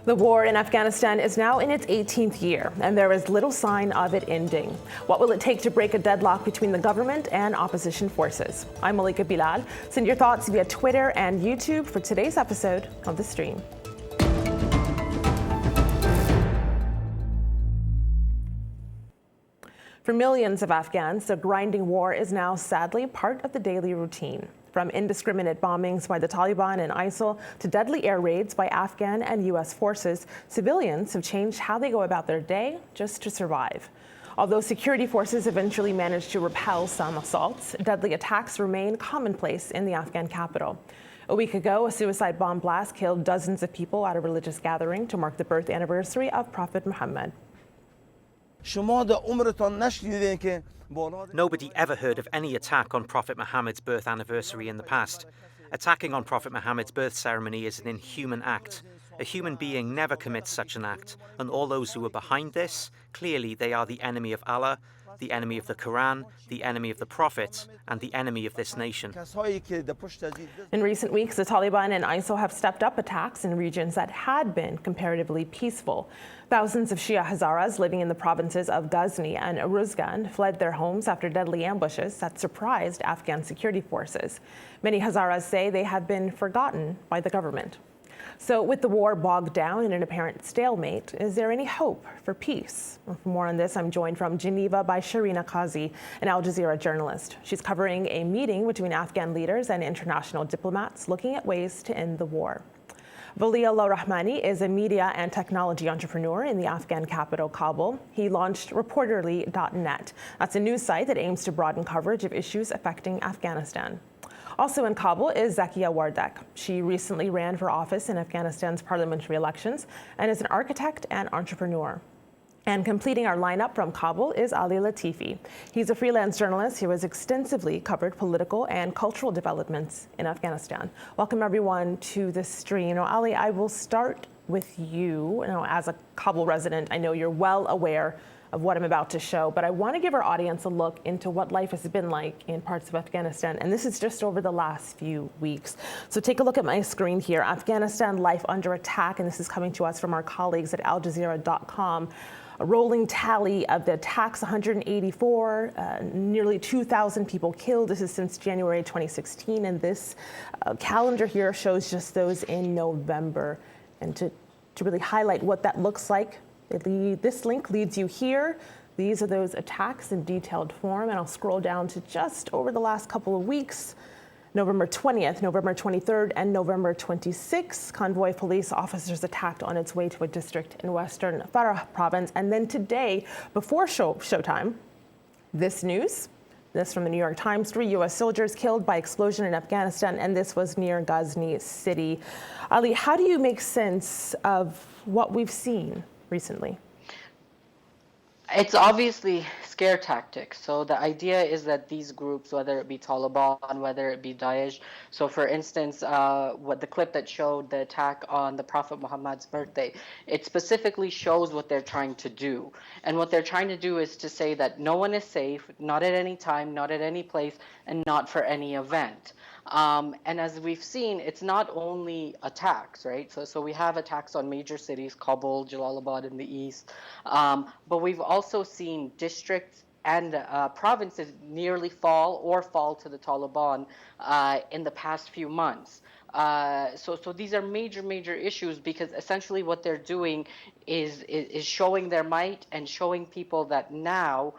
The war in Afghanistan is now in its 18th year, and there is little sign of it ending. What will it take to break a deadlock between the government and opposition forces? I'm Malika Bilal. Send your thoughts via Twitter and YouTube for today's episode of The Stream. For millions of Afghans, the grinding war is now sadly part of the daily routine. From indiscriminate bombings by the Taliban and Isil to deadly air raids by Afghan and U.S. forces, civilians have changed how they go about their day just to survive. Although security forces eventually managed to repel some assaults, deadly attacks remain commonplace in the Afghan capital. A week ago, a suicide bomb blast killed dozens of people at a religious gathering to mark the birth anniversary of Prophet Muhammad. Nobody ever heard of any attack on Prophet Muhammad's birth anniversary in the past. Attacking on Prophet Muhammad's birth ceremony is an inhuman act. A human being never commits such an act, and all those who are behind this, clearly they are the enemy of Allah, the enemy of the Quran, the enemy of the Prophet, and the enemy of this nation. In recent weeks, the Taliban and ISIL have stepped up attacks in regions that had been comparatively peaceful. Thousands of Shia Hazaras living in the provinces of Ghazni and Uruzgan fled their homes after deadly ambushes that surprised Afghan security forces. Many Hazaras say they have been forgotten by the government. So with the war bogged down in an apparent stalemate, is there any hope for peace? Well, for more on this, I'm joined from Geneva by Sharina Qazi, an Al Jazeera journalist. She's covering a meeting between Afghan leaders and international diplomats looking at ways to end the war. Wali Allah Rahmani is a media and technology entrepreneur in the Afghan capital, Kabul. He launched Reporterly.net. That's a news site that aims to broaden coverage of issues affecting Afghanistan. Also in Kabul is Zakia Wardek. She recently ran for office in Afghanistan's parliamentary elections and is an architect and entrepreneur. And completing our lineup from Kabul is Ali Latifi. He's a freelance journalist who has extensively covered political and cultural developments in Afghanistan. Welcome everyone to the stream. Now, Ali, I will start with you. As a Kabul resident, I know you're well aware of what I'm about to show, but I want to give our audience a look into what life has been like in parts of Afghanistan, and this is just over the last few weeks. So take a look at my screen here. Afghanistan life under attack, and this is coming to us from our colleagues at aljazeera.com. A rolling tally of the attacks, 184, nearly 2,000 people killed. This is since January 2016, and this calendar here shows just those in November. And to really highlight what that looks like, this link leads you here. These are those attacks in detailed form, and I'll scroll down to just over the last couple of weeks. November 20th, November 23rd, and November 26th, convoy police officers attacked on its way to a district in western Farah province. And then today, before showtime, this news. This from the New York Times, 3 U.S. soldiers killed by explosion in Afghanistan, and this was near Ghazni city. Ali, how do you make sense of what we've seen recently? It's obviously scare tactics. So the idea is that these groups, whether it be Taliban, whether it be Daesh, so for instance, what the clip that showed the attack on the Prophet Muhammad's birthday, it specifically shows what they're trying to do. And what they're trying to do is to say that no one is safe, not at any time, not at any place, and not for any event. And as we've seen, it's not only attacks, right? So we have attacks on major cities, Kabul, Jalalabad in the east, but we've also seen districts and provinces nearly fall to the Taliban in the past few months. So these are major issues, because essentially what they're doing is showing their might and showing people that now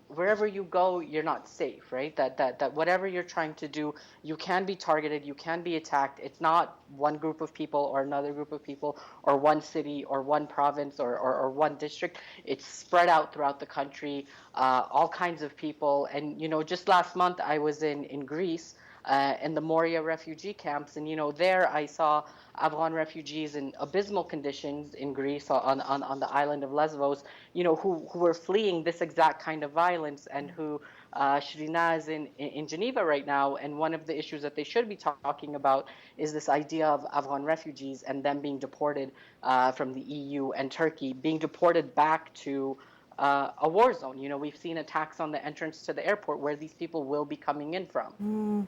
wherever you go, you're not safe, right? That whatever you're trying to do, you can be targeted, you can be attacked. It's not one group of people or another group of people or one city or one province or one district. It's spread out throughout the country, all kinds of people. And, just last month I was in Greece, in the Moria refugee camps, and there I saw Afghan refugees in abysmal conditions in Greece on the island of Lesbos, who were fleeing this exact kind of violence, and who Shrina is in Geneva right now, and one of the issues that they should be talking about is this idea of Afghan refugees and them being deported from the EU and Turkey, being deported back to a war zone. We've seen attacks on the entrance to the airport where these people will be coming in from.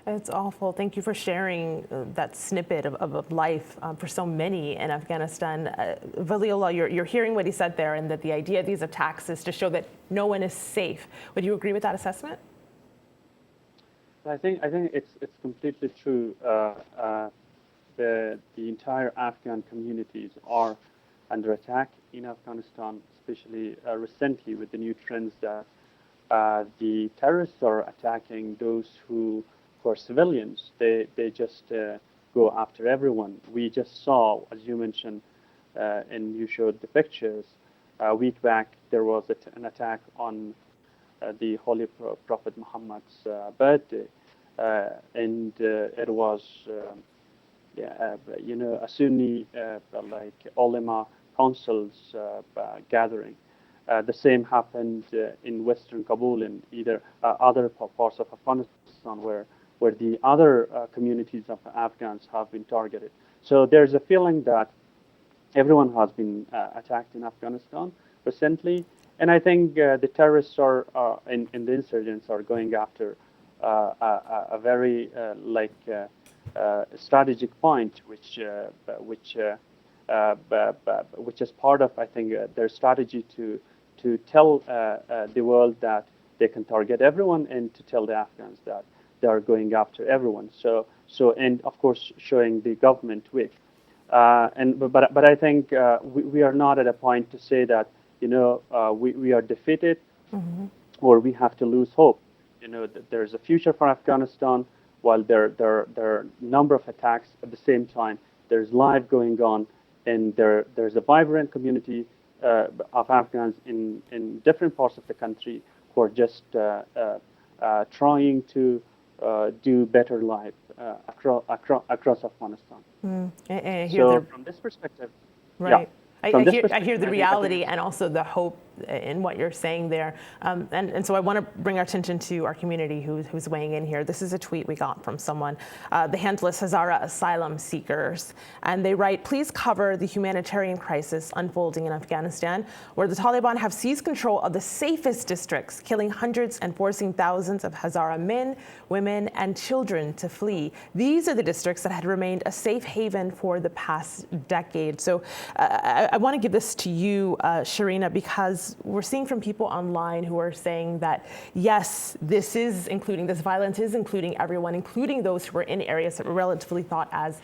It's awful. Thank you for sharing that snippet of life for so many in Afghanistan. Valiullah, you're hearing what he said there, and that the idea of these attacks is to show that no one is safe. Would you agree with that assessment? I think it's completely true. The entire Afghan communities are under attack in Afghanistan, especially recently with the new trends that the terrorists are attacking those who are civilians. They just go after everyone. We just saw, as you mentioned, and you showed the pictures, a week back there was an attack on the Holy Prophet Muhammad's birthday, and it was a Sunni like ulama councils gathering. The same happened in Western Kabul and other parts of Afghanistan where the other communities of Afghans have been targeted. So there's a feeling that everyone has been attacked in Afghanistan recently, and I think the terrorists and the insurgents are going after a very strategic point, which is part of, I think, their strategy to tell the world that they can target everyone, and to tell the Afghans that they are going after everyone. And of course showing the government weak. But I think we are not at a point to say that we are defeated, or we have to lose hope. That there's a future for Afghanistan. While there are a number of attacks at the same time, there's life going on, and there's a vibrant community of Afghans in different parts of the country who are just trying to do better life across Afghanistan. So from this perspective, right. Yeah. I hear the reality and also the hope in what you're saying there. And so I want to bring our attention to our community who's weighing in here. This is a tweet we got from someone, the handless Hazara asylum seekers. And they write, please cover the humanitarian crisis unfolding in Afghanistan, where the Taliban have seized control of the safest districts, killing hundreds and forcing thousands of Hazara men, women, and children to flee. These are the districts that had remained a safe haven for the past decade. So I want to give this to you, Sharina, because we're seeing from people online who are saying that, yes, this violence is including everyone, including those who are in areas that were relatively thought as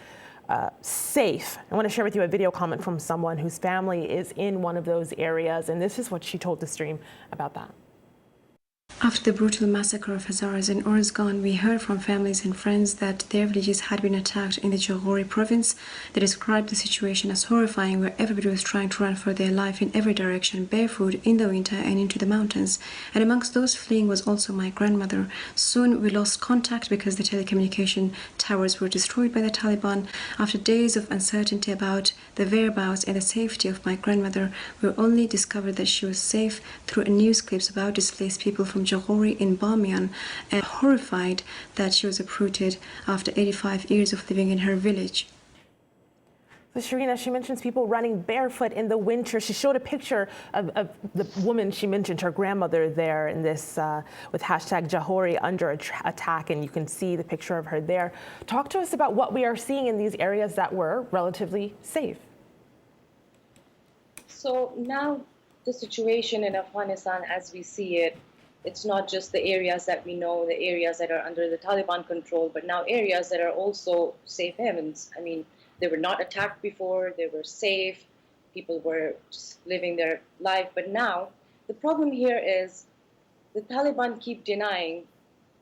safe. I want to share with you a video comment from someone whose family is in one of those areas, and this is what she told the stream about that. After the brutal massacre of Hazaras in Khorasan, we heard from families and friends that their villages had been attacked in the Jazeera province. They described the situation as horrifying, where everybody was trying to run for their life in every direction, barefoot, in the winter and into the mountains. And amongst those fleeing was also my grandmother. Soon we lost contact because the telecommunication towers were destroyed by the Taliban. After days of uncertainty about the whereabouts and the safety of my grandmother, we only discovered that she was safe through news clips about displaced people from Jazeera in Bamiyan, and horrified that she was uprooted after 85 years of living in her village. So Sharina, she mentions people running barefoot in the winter. She showed a picture of the woman she mentioned, her grandmother there in this, with hashtag Jazeera under attack, and you can see the picture of her there. Talk to us about what we are seeing in these areas that were relatively safe. So now the situation in Afghanistan as we see it, it's not just the areas that we know, the areas that are under the Taliban control, but now areas that are also safe havens. I mean, they were not attacked before, they were safe, people were just living their life. But now, the problem here is the Taliban keep denying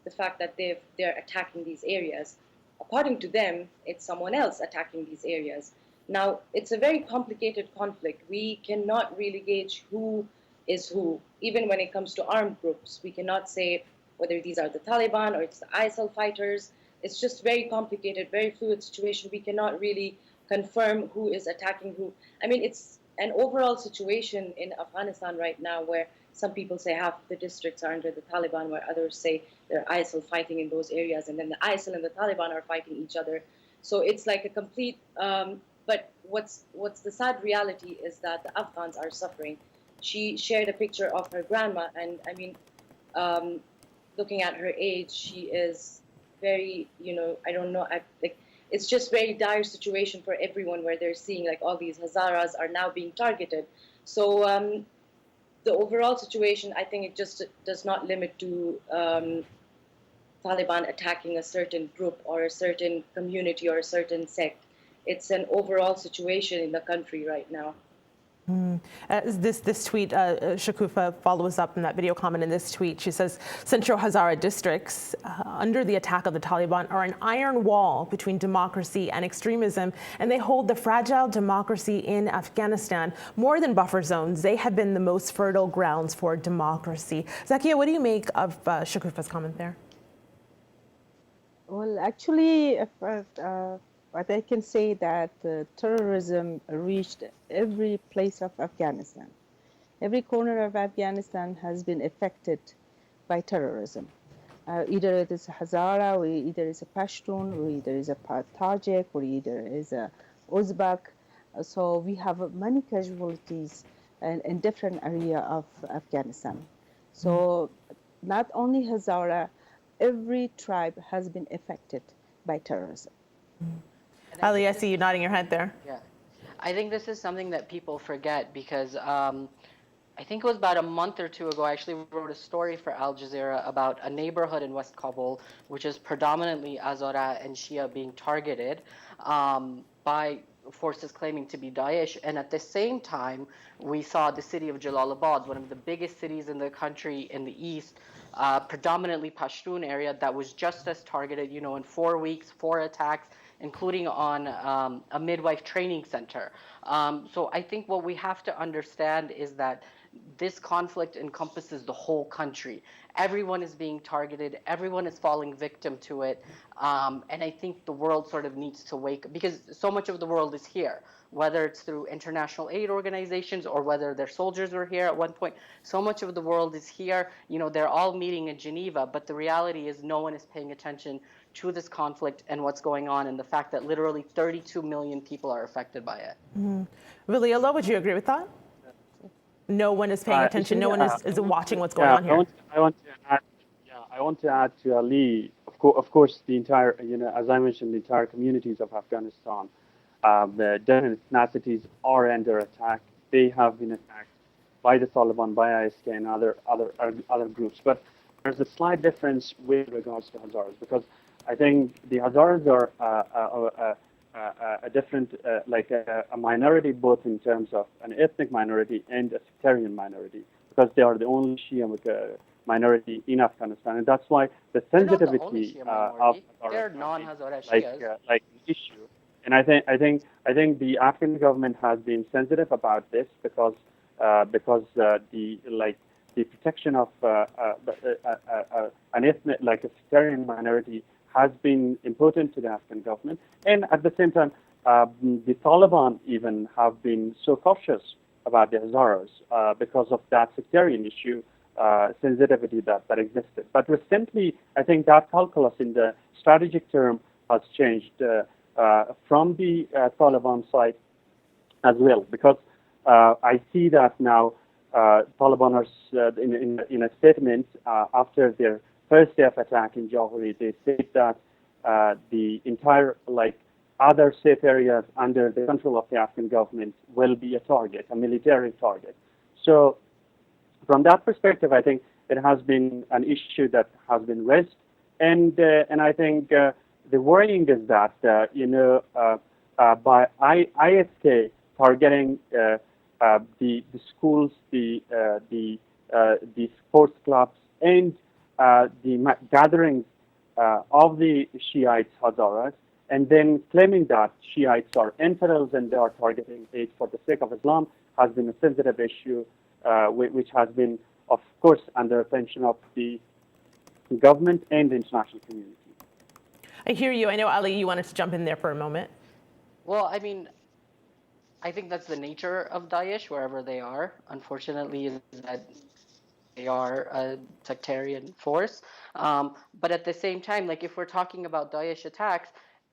the fact that they're attacking these areas. According to them, it's someone else attacking these areas. Now, it's a very complicated conflict. We cannot really gauge who is who. Even when it comes to armed groups, we cannot say whether these are the Taliban or it's the Isil fighters. It's just very complicated, very fluid situation. We cannot really confirm who is attacking who. I mean, it's an overall situation in Afghanistan right now where some people say half the districts are under the Taliban, where others say they're ISIL fighting in those areas, and then the ISIL and the Taliban are fighting each other. So it's like a complete, but what's the sad reality is that the Afghans are suffering. She shared a picture of her grandma, and I mean, looking at her age, she is very, I don't know, like it's just very dire situation for everyone where they're seeing like all these Hazaras are now being targeted. So the overall situation, I think it just does not limit to Taliban attacking a certain group or a certain community or a certain sect. It's an overall situation in the country right now. This tweet, Shakufa follows up in that video comment in this tweet. She says, Central Hazara districts under the attack of the Taliban are an iron wall between democracy and extremism, and they hold the fragile democracy in Afghanistan more than buffer zones. They have been the most fertile grounds for democracy. Zakia, what do you make of Shakufa's comment there? Well, actually, what I can say that terrorism reached every place of Afghanistan. Every corner of Afghanistan has been affected by terrorism. Either it is Hazara, or either it's a Pashtun, or either it's a Tajik, or either it's a Uzbek. So we have many casualties in different areas of Afghanistan. So not only Hazara, every tribe has been affected by terrorism. Ali, I see you nodding your head there. Yeah, I think this is something that people forget because I think it was about a month or two ago, I actually wrote a story for Al Jazeera about a neighborhood in West Kabul, which is predominantly Hazara and Shia being targeted by forces claiming to be Daesh. And at the same time, we saw the city of Jalalabad, one of the biggest cities in the country in the east, predominantly Pashtun area, that was just as targeted, in 4 weeks, 4 attacks, including on a midwife training center. So I think what we have to understand is that this conflict encompasses the whole country. Everyone is being targeted. Everyone is falling victim to it. And I think the world sort of needs to wake up, because so much of the world is here, whether it's through international aid organizations or whether their soldiers were here at one point. So much of the world is here. They're all meeting in Geneva, but the reality is no one is paying attention to this conflict and what's going on, and the fact that literally 32 million people are affected by it. Really, Allah, would you agree with that? No one is paying attention. No one is watching what's going on here. I want to add to Ali. Of course, the entire, as I mentioned, the entire communities of Afghanistan, the different ethnicities are under attack. They have been attacked by the Taliban, by ISK, and other groups. But there's a slight difference with regards to Hazaras, because I think the Hazaras are a different, like a minority, both in terms of an ethnic minority and a sectarian minority, because they are the only Shia minority in Afghanistan, and that's why the sensitivity of they're non-Hazara Shias, like an issue. And I think the Afghan government has been sensitive about this because the protection of an ethnic, like a sectarian minority, has been important to the Afghan government. And at the same time, the Taliban even have been so cautious about the Hazaras because of that sectarian issue, sensitivity that existed. But recently, I think that calculus in the strategic term has changed from the Taliban side as well, because I see that now Taliban are in a statement after their first day of attack in Jawhari, they said that the entire other safe areas under the control of the Afghan government will be a target, a military target. So from that perspective, I think it has been an issue that has been raised, and I think the worrying is that by ISK targeting the schools, the sports clubs, and the gatherings of the Shiites Hazaras, and then claiming that Shiites are infidels and they are targeting it for the sake of Islam, has been a sensitive issue, which has been, of course, under attention of the government and the international community. I hear you. I know, Ali, you wanted to jump in there for a moment. Well, I mean, I think that's the nature of Daesh, wherever they are. Unfortunately, is that they are a sectarian force. But at the same time, if we're talking about Daesh attacks,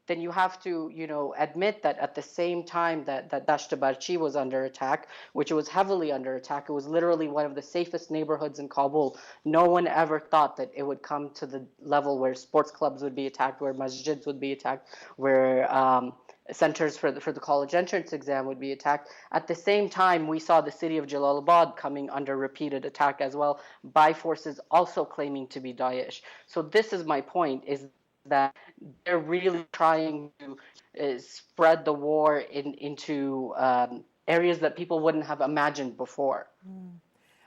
then you have to, admit that at the same time that Dashtabarchi was under attack, which was heavily under attack, it was literally one of the safest neighborhoods in Kabul. No one ever thought that it would come to the level where sports clubs would be attacked, where masjids would be attacked, where centers for the college entrance exam would be attacked. At the same time, we saw the city of Jalalabad coming under repeated attack as well by forces also claiming to be Daesh. So this is my point, is that they're really trying to spread the war into areas that people wouldn't have imagined before.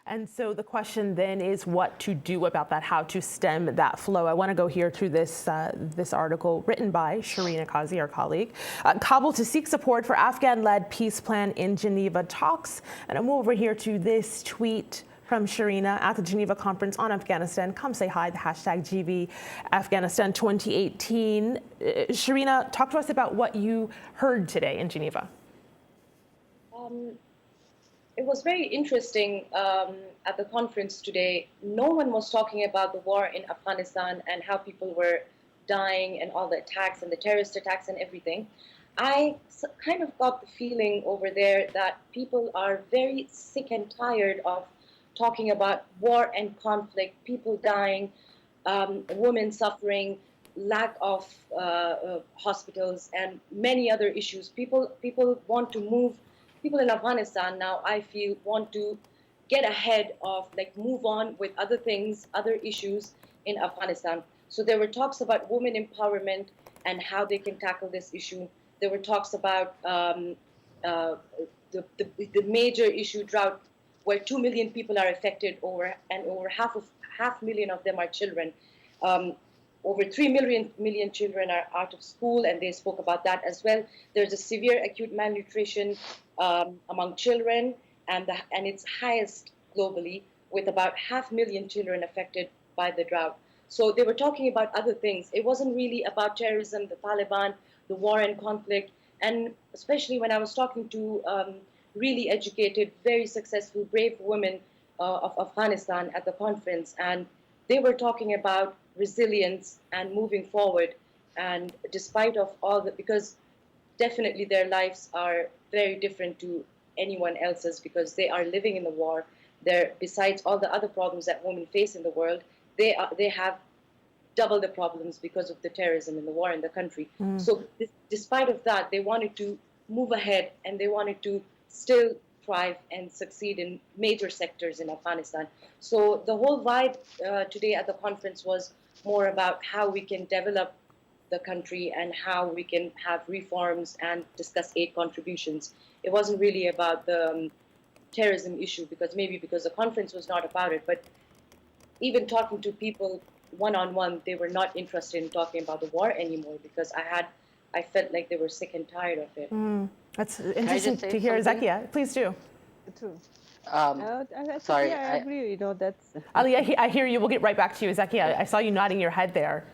And so the question then is what to do about that, how to stem that flow. I want to go here through this article written by Sharina Kazi, our colleague. Kabul to seek support for Afghan-led peace plan in Geneva talks. And I'll move over here to this tweet from Sharina at the Geneva Conference on Afghanistan. Come say hi, the hashtag GV Afghanistan 2018. Sharina, talk to us about what you heard today in Geneva. It was very interesting at the conference today. No one was talking about the war in Afghanistan and how people were dying and all the attacks and the terrorist attacks and everything. I kind of got the feeling over there that people are very sick and tired of talking about war and conflict, people dying, women suffering, lack of hospitals, and many other issues. People want to move. People in Afghanistan now, I feel, want to get ahead of, move on with other things, other issues in Afghanistan. So there were talks about women empowerment and how they can tackle this issue. There were talks about the major issue, drought, where 2 million people are affected, and over half million of them are children. Over 3 million children are out of school, and they spoke about that as well. There's a severe acute malnutrition among children, and it's highest globally, with about 500,000 children affected by the drought. So they were talking about other things. It wasn't really about terrorism, the Taliban, the war and conflict, and especially when I was talking to really educated, very successful, brave women of Afghanistan at the conference, and they were talking about resilience and moving forward. And despite of all that, because definitely their lives are very different to anyone else's, because they are living in the war. Besides all the other problems that women face in the world, they have double the problems because of the terrorism and the war in the country. So despite of that, they wanted to move ahead, and they wanted to still thrive and succeed in major sectors in Afghanistan. So the whole vibe today at the conference was more about how we can develop the country and how we can have reforms and discuss aid contributions. It wasn't really about the terrorism issue, because the conference was not about it, but even talking to people one-on-one, they were not interested in talking about the war anymore, because I felt like they were sick and tired of it. That's interesting to hear. Zakia, please do. True. Sorry, I agree. That's. Ali, I hear you. We'll get right back to you. Zakia, I saw you nodding your head there.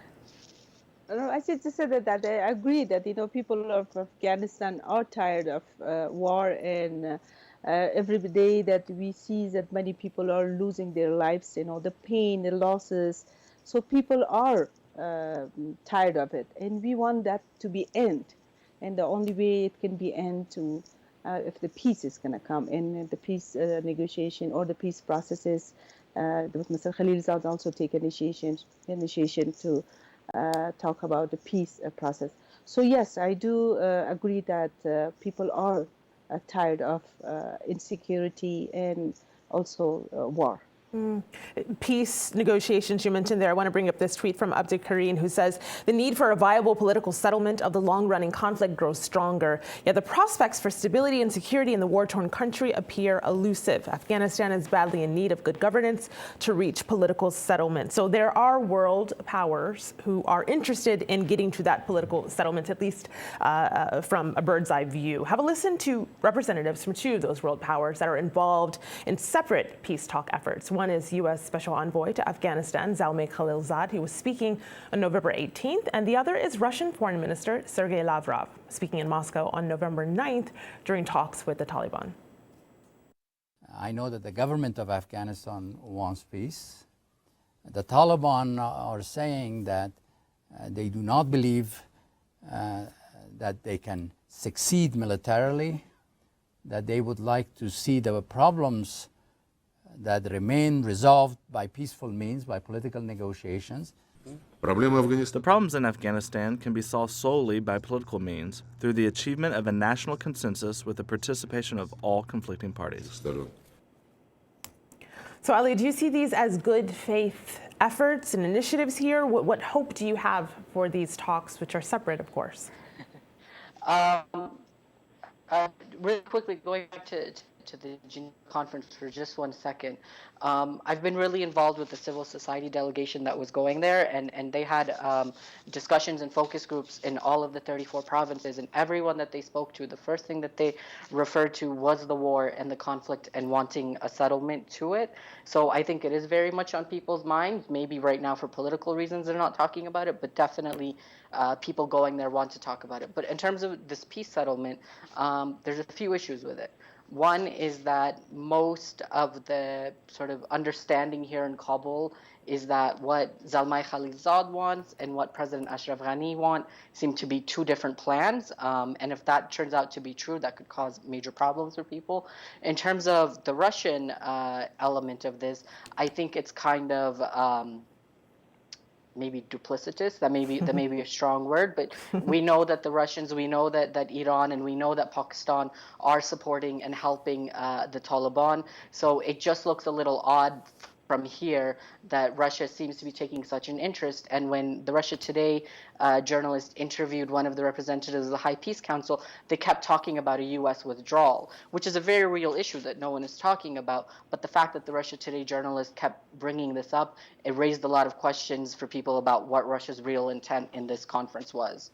No, I just said that I agree that people of Afghanistan are tired of war, and every day that we see that many people are losing their lives, the pain, the losses. So people are tired of it, and we want that to be end. And the only way it can be end to if the peace is going to come in, the peace negotiation or the peace processes. Mr. Khalilzad also take initiation to talk about the peace process. So yes, I do agree that people are tired of insecurity and also war. Peace negotiations you mentioned there. I want to bring up this tweet from Abdi Kareen, who says the need for a viable political settlement of the long-running conflict grows stronger, yet the prospects for stability and security in the war-torn country appear elusive. Afghanistan is badly in need of good governance to reach political settlement. So there are world powers who are interested in getting to that political settlement, at least from a bird's eye view. Have a listen to representatives from two of those world powers that are involved in separate peace talk efforts. One is U.S. Special Envoy to Afghanistan, Zalmay Khalilzad, who was speaking on November 18th, and the other is Russian Foreign Minister Sergei Lavrov, speaking in Moscow on November 9th during talks with the Taliban. I know that the government of Afghanistan wants peace. The Taliban are saying that they do not believe that they can succeed militarily, that they would like to see the problems that remain resolved by peaceful means, by political negotiations. The problems in Afghanistan can be solved solely by political means, through the achievement of a national consensus with the participation of all conflicting parties. So, Ali, do you see these as good faith efforts and initiatives here? What hope do you have for these talks, which are separate, of course? Really quickly, going back to the Geneva conference for just 1 second. I've been really involved with the civil society delegation that was going there, and they had discussions and focus groups in all of the 34 provinces, and everyone that they spoke to, the first thing that they referred to was the war and the conflict and wanting a settlement to it. So I think it is very much on people's minds. Maybe right now for political reasons they're not talking about it, but definitely people going there want to talk about it. But in terms of this peace settlement, there's a few issues with it. One is that most of the sort of understanding here in Kabul is that what Zalmay Khalilzad wants and what President Ashraf Ghani want seem to be two different plans. And if that turns out to be true, that could cause major problems for people. In terms of the Russian element of this, I think it's kind of maybe duplicitous. That may be a strong word, but we know that the Russians, we know that Iran, and we know that Pakistan are supporting and helping the Taliban. So it just looks a little odd from here that Russia seems to be taking such an interest. And when the Russia Today journalist interviewed one of the representatives of the High Peace Council, they kept talking about a U.S. withdrawal, which is a very real issue that no one is talking about. But the fact that the Russia Today journalist kept bringing this up, it raised a lot of questions for people about what Russia's real intent in this conference was.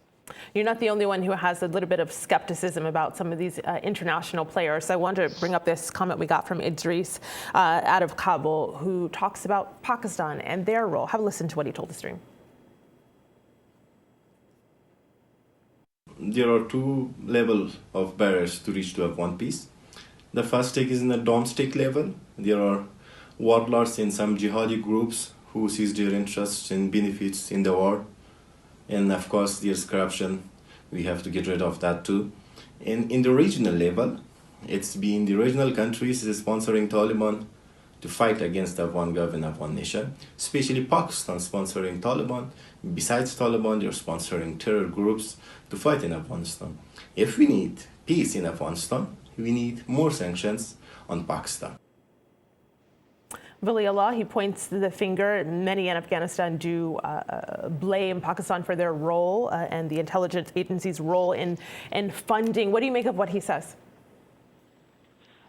You're not the only one who has a little bit of skepticism about some of these international players. So I wanted to bring up this comment we got from Idris out of Kabul, who talks about Pakistan and their role. Have a listen to what he told the stream. There are two levels of barriers to reach to have one peace. The first stake is in the domestic level. There are warlords in some jihadi groups who sees their interests and benefits in the war. And of course, there's corruption. We have to get rid of that too. And in the regional level, it's been the regional countries sponsoring Taliban to fight against the Afghan government of one nation, especially Pakistan sponsoring Taliban. Besides Taliban, they're sponsoring terror groups to fight in Afghanistan. If we need peace in Afghanistan, we need more sanctions on Pakistan. Vali Allah, he points the finger. Many in Afghanistan do blame Pakistan for their role and the intelligence agency's role in funding. What do you make of what he says?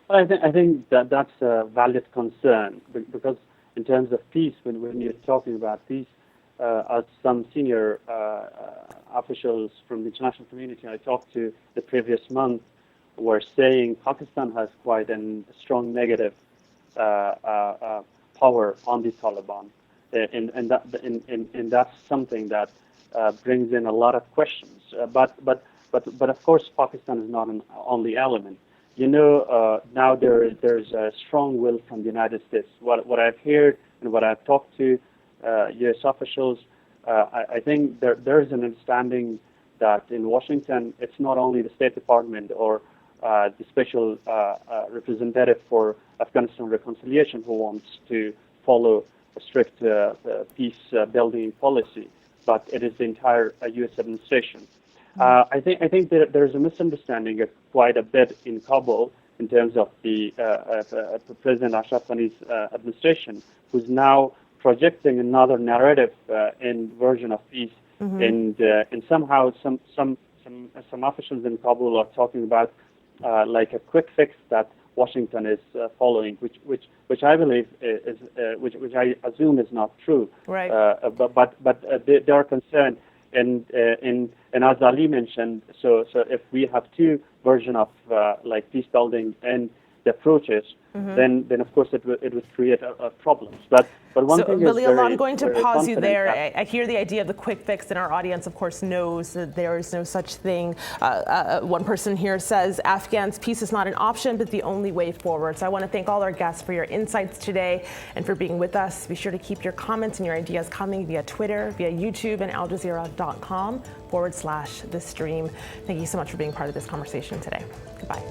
Well, I think that's a valid concern, because in terms of peace, when you're talking about peace, as some senior officials from the international community I talked to the previous month were saying Pakistan has quite a strong negative power on the Taliban, and that's something that brings in a lot of questions. But of course, Pakistan is not an only element. You know, now there's a strong will from the United States. What I've heard and what I've talked to U.S. officials, I think there's an understanding that in Washington, it's not only the State Department or the special representative for Afghanistan reconciliation who wants to follow a strict peace-building policy, but it is the entire U.S. administration. I think there's a misunderstanding of quite a bit in Kabul in terms of the President Ashraf Ghani's administration, who's now projecting another narrative in version of peace, and somehow some officials in Kabul are talking about like a quick fix that Washington is following, which I believe is which I assume is not true. Right. But they are concerned, and as Ali mentioned, so if we have two versions of like peace building and the approaches, then of course it would create problems. But one thing is Bilal, I'm going to very pause you there. confident I hear the idea of the quick fix, and our audience, of course, knows that there is no such thing. One person here says, Afghans, peace is not an option, but the only way forward. So I want to thank all our guests for your insights today and for being with us. Be sure to keep your comments and your ideas coming via Twitter, via YouTube, and aljazeera.com/the stream. Thank you so much for being part of this conversation today. Goodbye.